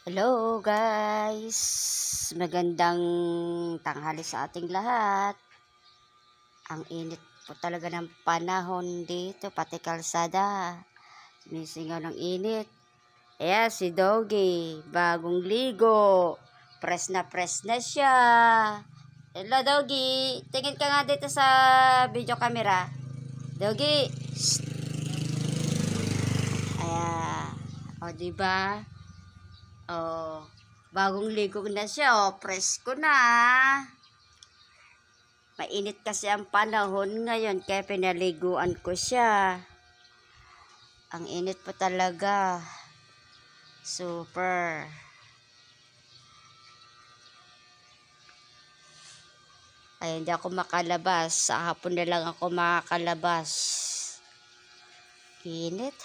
Hello guys! Magandang tanghali sa ating lahat. Ang init po talaga ng panahon dito, pati kalsada. Sumisingaw ng init. Ayan si Doggy, bagong ligo. Press na siya. Hello Doggy! Tingin ka nga dito sa video camera. Doggy! Shh. Ayan. O diba? Oh, bagong ligo na siya. Oh, presko na. Mainit kasi ang panahon ngayon kaya pinaliguan ko siya. Ang init po talaga. Super. Ay, hindi ako makalabas. Sa hapon na lang ako makakalabas. Init.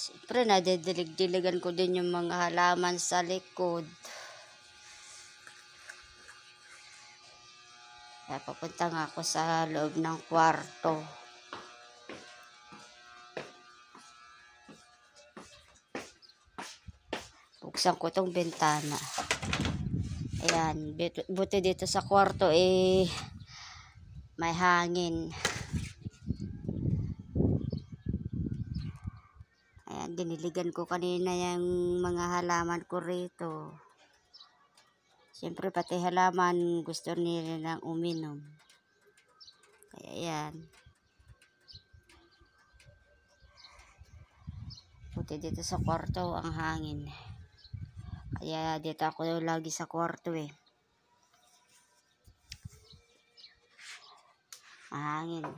Siyempre, nadidilig-diligan ko din yung mga halaman sa likod. Kaya papunta nga ako sa loob ng kwarto. Buksan ko tong bintana. Ayan, buti dito sa kwarto may hangin. Ayan, diniligan ko kanina yung mga halaman ko rito. Siyempre pati halaman gusto nila ng uminom. Kaya ayan. Buti dito sa kwarto ang hangin. Kaya dito ako lagi sa kwarto Mahangin.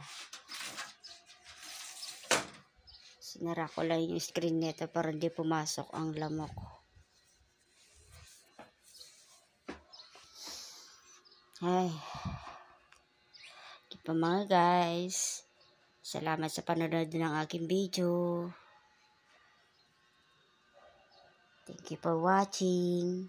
Sinara ko lang yung screen nito para hindi pumasok ang lamok. Ay. Ito pa mga guys. Salamat sa panonood ng aking video. Thank you for watching.